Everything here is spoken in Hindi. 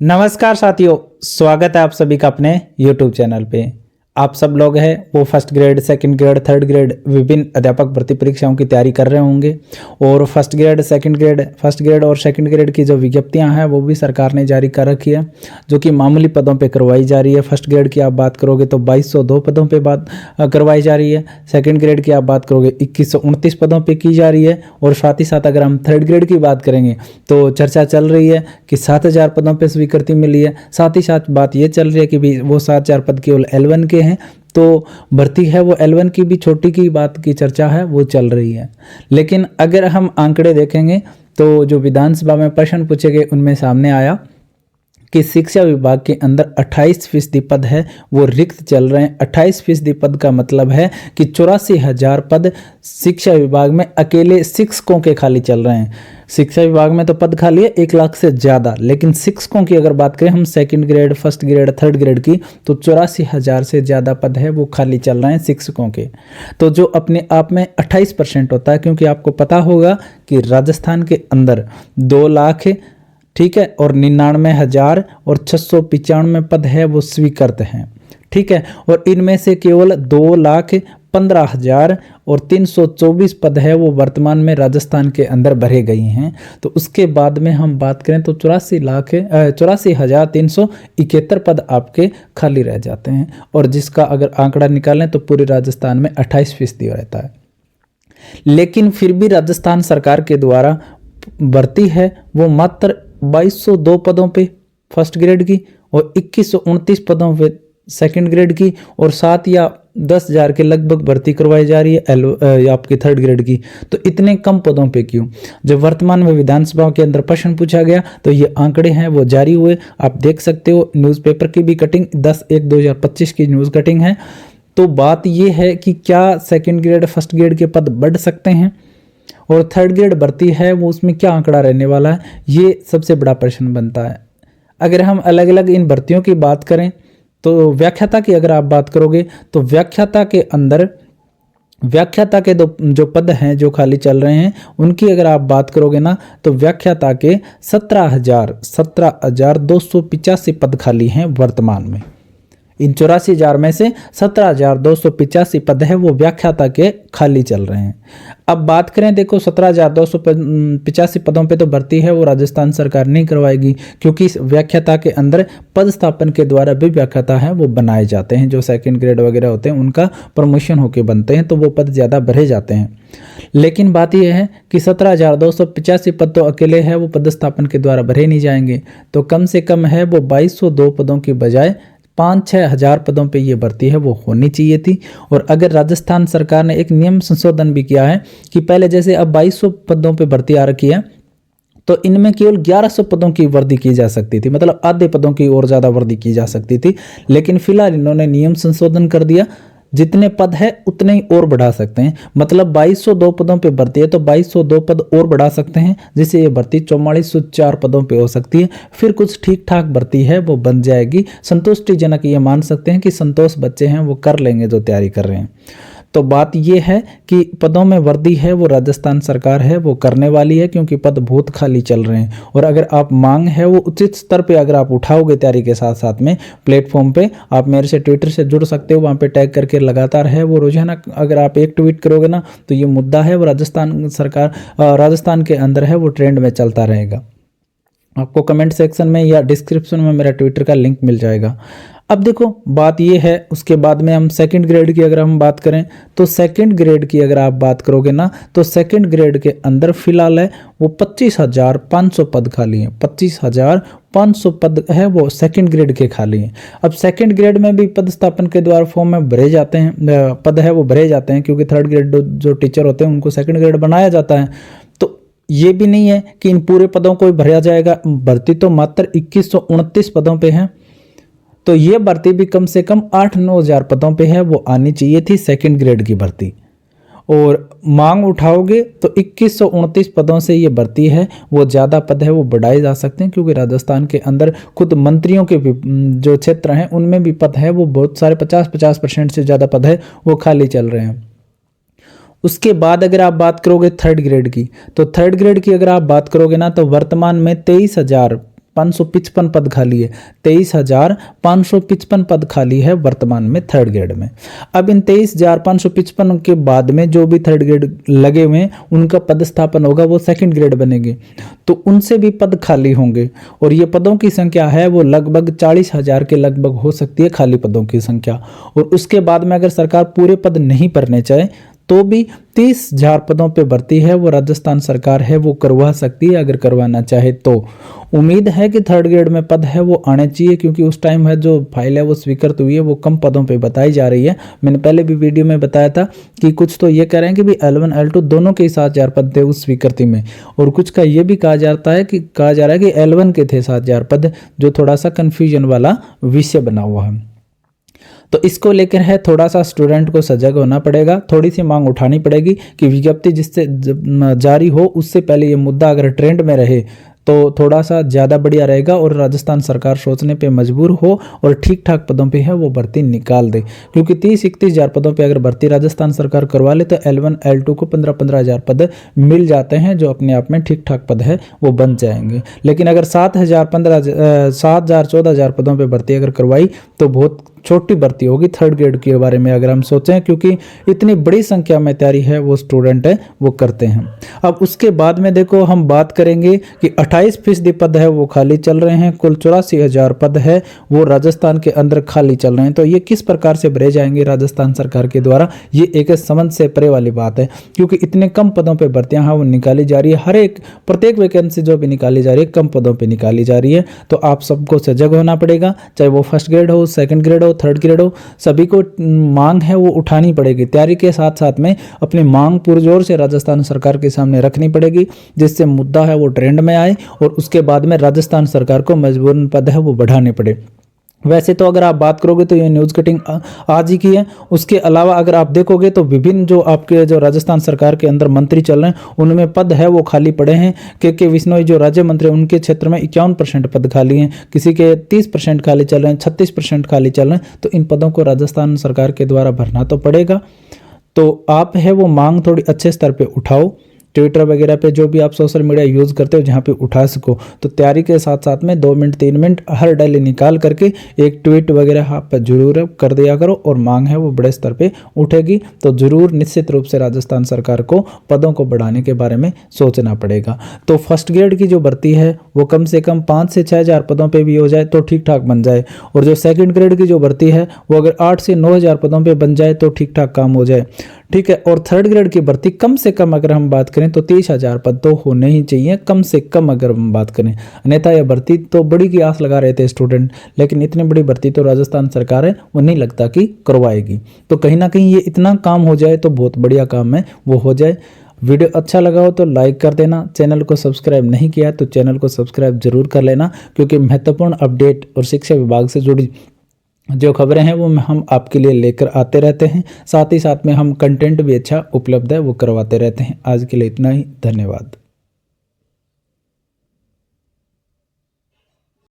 नमस्कार साथियों, स्वागत है आप सभी का अपने YouTube चैनल पे। आप सब लोग हैं वो first grade, second grade, third grade विभिन्न अध्यापक भर्ती परीक्षाओं की तैयारी कर रहे होंगे और फर्स्ट ग्रेड और सेकंड ग्रेड की जो विज्ञप्तियां हैं वो भी सरकार ने जारी कर रखी है, जो कि मामूली पदों पे करवाई जा रही है। फर्स्ट ग्रेड की आप बात करोगे तो 2202 पदों पे बात करवाई जा रही है। सेकंड ग्रेड की आप बात करोगे 2129 पदों पे की जा रही है। और साथ ही साथ अगर हम थर्ड ग्रेड की बात करेंगे तो चर्चा चल रही है कि 7000 पदों पे स्वीकृति मिली है। साथ ही साथ बात ये चल रही है कि भी वो 7000 पद केवल L1 के हैं, तो भर्ती है वो L1 की भी छोटी की बात की चर्चा है वो चल रही है। लेकिन अगर हम आंकड़े देखेंगे तो जो विधानसभा में प्रश्न पूछे गए उनमें सामने आया कि शिक्षा विभाग के अंदर 28% पद है वो रिक्त चल रहे हैं। 28% पद का मतलब है कि 84,000 पद शिक्षा विभाग में अकेले शिक्षकों के खाली चल रहे हैं। शिक्षा विभाग में तो पद खाली है 1 लाख से ज़्यादा, लेकिन शिक्षकों की अगर बात करें हम second grade, first grade, third grade की, तो 84,000 से ज़्यादा पद है वो खाली चल रहे हैं शिक्षकों के। तो जो अपने आप में 28% होता है, क्योंकि आपको पता होगा कि राजस्थान के अंदर 2 लाख, ठीक है, और 99,000 और 695 पद है वो स्वीकृत हैं, ठीक है। और इनमें से केवल 2,15,000 और 324 पद है वो वर्तमान में राजस्थान के अंदर भरे गई हैं। तो उसके बाद में हम बात करें तो 84,371 पद आपके खाली रह जाते हैं। और जिसका अगर आंकड़ा निकालें तो पूरे राजस्थान में 28% रहता है। लेकिन फिर भी राजस्थान सरकार के द्वारा भर्ती है वो मात्र 2202 पदों पे फर्स्ट ग्रेड की और 2129 पदों पे सेकंड ग्रेड की, और 7 या 10,000 के लगभग भर्ती करवाई जा रही है आपकी थर्ड ग्रेड की। तो इतने कम पदों पे क्यों? जब वर्तमान में विधानसभा के अंदर प्रश्न पूछा गया तो ये आंकड़े हैं वो जारी हुए, आप देख सकते हो। न्यूज़पेपर की भी कटिंग 10/1/2025 की न्यूज़ कटिंग है। तो बात ये है कि क्या सेकेंड ग्रेड, फर्स्ट ग्रेड के पद बढ़ सकते हैं और थर्ड ग्रेड भर्ती है वो उसमें क्या आंकड़ा रहने वाला है, ये सबसे बड़ा प्रश्न बनता है। अगर हम अलग अलग इन भर्तियों की बात करें तो व्याख्याता की अगर आप बात करोगे तो व्याख्याता के अंदर व्याख्याता के जो पद हैं जो खाली चल रहे हैं उनकी अगर आप बात करोगे ना तो व्याख्याता के 17,285 पद खाली हैं वर्तमान में। इन 84,000 में से 17,285 पद है वो व्याख्याता के खाली चल रहे हैं। अब बात करें, देखो 17,285 पदों पे तो भर्ती है वो राजस्थान सरकार नहीं करवाएगी, क्योंकि इस व्याख्याता के अंदर पद स्थापन के द्वारा भी व्याख्याता है वो बनाए जाते हैं। जो सेकंड ग्रेड वगैरह होते हैं उनका प्रमोशन होके बनते हैं तो वो पद ज़्यादा भरे जाते हैं। लेकिन बात यह है कि 17,285 पद तो अकेले है वो पद स्थापन के द्वारा भरे नहीं जाएंगे, तो कम से कम है वो 2202 पदों की बजाय 5-6 हज़ार पदों पे ये भर्ती है वो होनी चाहिए थी। और अगर राजस्थान सरकार ने एक नियम संशोधन भी किया है कि पहले जैसे अब 2200 पदों पे भर्ती आ रखी है तो इनमें केवल 1100 पदों की वृद्धि की जा सकती थी, मतलब आधे पदों की और ज़्यादा वृद्धि की जा सकती थी। लेकिन फिलहाल इन्होंने नियम संशोधन कर दिया, जितने पद है उतने ही और बढ़ा सकते हैं। मतलब 2202 पदों पे भर्ती है तो 2202 पद और बढ़ा सकते हैं, जिससे ये भर्ती 4404 पदों पे हो सकती है। फिर कुछ ठीक ठाक भर्ती है वो बन जाएगी, संतुष्टिजनक ये मान सकते हैं कि संतोष बच्चे हैं वो कर लेंगे जो तैयारी कर रहे हैं। तो बात यह है कि पदों में वृद्धि है वो राजस्थान सरकार है वो करने वाली है, क्योंकि पद बहुत खाली चल रहे हैं। और अगर आप मांग है वो उचित स्तर पे अगर आप उठाओगे तैयारी के साथ साथ में प्लेटफॉर्म पे, आप मेरे से ट्विटर से जुड़ सकते हो, वहाँ पे टैग करके लगातार है वो रोजाना अगर आप एक ट्वीट करोगे ना तो ये मुद्दा है वो राजस्थान के अंदर है वो ट्रेंड में चलता रहेगा। आपको कमेंट सेक्शन में या डिस्क्रिप्शन में मेरा ट्विटर का लिंक मिल जाएगा। अब देखो बात ये है, उसके बाद में हम सेकंड ग्रेड की अगर हम बात करें तो सेकंड ग्रेड की अगर आप बात करोगे ना तो सेकंड ग्रेड के अंदर फिलहाल है वो 25,500 पद खाली हैं। 25,500 पद है वो सेकंड ग्रेड के खाली हैं। अब सेकंड ग्रेड में भी पद स्थापन के द्वारा फॉर्म में भरे जाते हैं, पद है वो भरे जाते हैं, क्योंकि थर्ड ग्रेड जो टीचर होते हैं उनको सेकंड ग्रेड बनाया जाता है। तो ये भी नहीं है कि इन पूरे पदों को भरा जाएगा। भर्ती तो मात्र 2129 पदों पे है, तो ये भर्ती भी कम से कम 8-9 हज़ार पदों पे है वो आनी चाहिए थी सेकंड ग्रेड की भर्ती। और मांग उठाओगे तो 2129 पदों से ये भर्ती है वो ज़्यादा पद है वो बढ़ाए जा सकते हैं, क्योंकि राजस्थान के अंदर खुद मंत्रियों के भी जो क्षेत्र हैं उनमें भी पद है वो बहुत सारे 50% से ज़्यादा पद है वो खाली चल रहे हैं। उसके बाद अगर आप बात करोगे थर्ड ग्रेड की, तो थर्ड ग्रेड की अगर आप बात करोगे ना तो वर्तमान में 23,000 23,555 पद खाली है, 23,555 पद खाली है वर्तमान में थर्ड ग्रेड में। अब इन 23,555 के बाद में जो भी थर्ड ग्रेड लगे हुए हैं उनका पदस्थापन होगा, वो सेकंड ग्रेड बनेंगे, तो उनसे भी पद खाली होंगे और ये पदों की संख्या है वो लगभग 40,000 के लगभग हो सकती है खाली पदों की संख्या। और उसके बाद में अगर सरकार पूरे पद नहीं भरने चाहे तो भी 30,000 पदों पे भर्ती है वो राजस्थान सरकार है वो करवा सकती है अगर करवाना चाहे तो। उम्मीद है कि थर्ड ग्रेड में पद है वो आने चाहिए, क्योंकि उस टाइम है जो फाइल है वो स्वीकृत हुई है वो कम पदों पे बताई जा रही है। मैंने पहले भी वीडियो में बताया था कि कुछ तो ये कह रहे हैं कि भी L1 L2 दोनों के 7,000 पद थे उस स्वीकृति में, और कुछ का ये भी कहा जा रहा है कि L1 के थे 7,000 पद, जो थोड़ा सा कन्फ्यूजन वाला विषय बना हुआ है। तो इसको लेकर है थोड़ा सा स्टूडेंट को सजग होना पड़ेगा, थोड़ी सी मांग उठानी पड़ेगी कि विज्ञप्ति जिससे जारी हो उससे पहले ये मुद्दा अगर ट्रेंड में रहे तो थोड़ा सा ज़्यादा बढ़िया रहेगा और राजस्थान सरकार सोचने पे मजबूर हो और ठीक ठाक पदों पे है वो भर्ती निकाल दे। क्योंकि 30-31,000 पदों पे अगर भर्ती राजस्थान सरकार करवा ले तो L1 L2 को 15-15,000 पद मिल जाते हैं, जो अपने आप में ठीक ठाक पद है वो बन जाएंगे। लेकिन अगर 7,000-14,000 पदों पर भर्ती अगर करवाई तो बहुत छोटी भर्ती होगी थर्ड ग्रेड के बारे में अगर हम सोचें, क्योंकि इतनी बड़ी संख्या में तैयारी है वो स्टूडेंट है वो करते हैं। अब उसके बाद में देखो हम बात करेंगे कि 28% पद है वो खाली चल रहे हैं, कुल 84,000 पद है वो राजस्थान के अंदर खाली चल रहे हैं। तो ये किस प्रकार से भरे जाएंगे राजस्थान सरकार के द्वारा, ये एक समझ से परे वाली बात है, क्योंकि इतने कम पदों पर भर्तियां हैं वो निकाली जा रही है। प्रत्येक वैकेंसी जो भी निकाली जा रही है कम पदों पर निकाली जा रही है। तो आप सबको सजग होना पड़ेगा, चाहे वो फर्स्ट ग्रेड हो, सेकंड ग्रेड हो, थर्ड ग्रेड हो, सभी को मांग है वो उठानी पड़ेगी। तैयारी के साथ साथ में अपनी मांग पुरजोर से राजस्थान सरकार के सामने रखनी पड़ेगी, जिससे मुद्दा है वो ट्रेंड में आए और उसके बाद में राजस्थान सरकार को मजबूरन पद है वो बढ़ाने पड़े। वैसे तो अगर आप बात करोगे तो ये न्यूज़ कटिंग आज ही की है, उसके अलावा अगर आप देखोगे तो विभिन्न जो आपके जो राजस्थान सरकार के अंदर मंत्री चल रहे हैं उनमें पद है वो खाली पड़े हैं। के विश्नोई जो राज्य मंत्री उनके क्षेत्र में 51% पद खाली हैं, किसी के 30% खाली चल रहे हैं, 36% खाली चल रहे हैं। तो इन पदों को राजस्थान सरकार के द्वारा भरना तो पड़ेगा। तो आप है वो मांग थोड़ी अच्छे स्तर पर उठाओ, ट्विटर वगैरह पे जो भी आप सोशल मीडिया यूज़ करते हो जहाँ पे उठा सको, तो तैयारी के साथ साथ में 2 मिनट 3 मिनट हर डेली निकाल करके एक ट्वीट वगैरह आप जरूर कर दिया करो और मांग है वो बड़े स्तर पे उठेगी। तो जरूर निश्चित रूप से राजस्थान सरकार को पदों को बढ़ाने के बारे में सोचना पड़ेगा। तो फर्स्ट ग्रेड की जो भर्ती है वो कम से कम 5 से 6,000 पदों पर भी हो जाए तो ठीक ठाक बन जाए, और जो सेकेंड ग्रेड की जो भर्ती है वो अगर 8 से 9,000 पदों पर बन जाए तो ठीक ठाक काम हो जाए, ठीक है। और थर्ड ग्रेड की भर्ती कम से कम अगर हम बात करें तो 30,000 पद तो होने ही चाहिए कम से कम अगर हम बात करें, अन्यथा यह भर्ती तो बड़ी की आस लगा रहे थे स्टूडेंट, लेकिन इतनी बड़ी भर्ती तो राजस्थान सरकार है वो नहीं लगता कि करवाएगी। तो कहीं ना कहीं ये इतना काम हो जाए तो बहुत बढ़िया काम है वो हो जाए। वीडियो अच्छा लगा हो तो लाइक कर देना, चैनल को सब्सक्राइब नहीं किया तो चैनल को सब्सक्राइब जरूर कर लेना, क्योंकि महत्वपूर्ण अपडेट और शिक्षा विभाग से जुड़ी जो खबरें हैं वो हम आपके लिए लेकर आते रहते हैं। साथ ही साथ में हम कंटेंट भी अच्छा उपलब्ध है वो करवाते रहते हैं। आज के लिए इतना ही, धन्यवाद।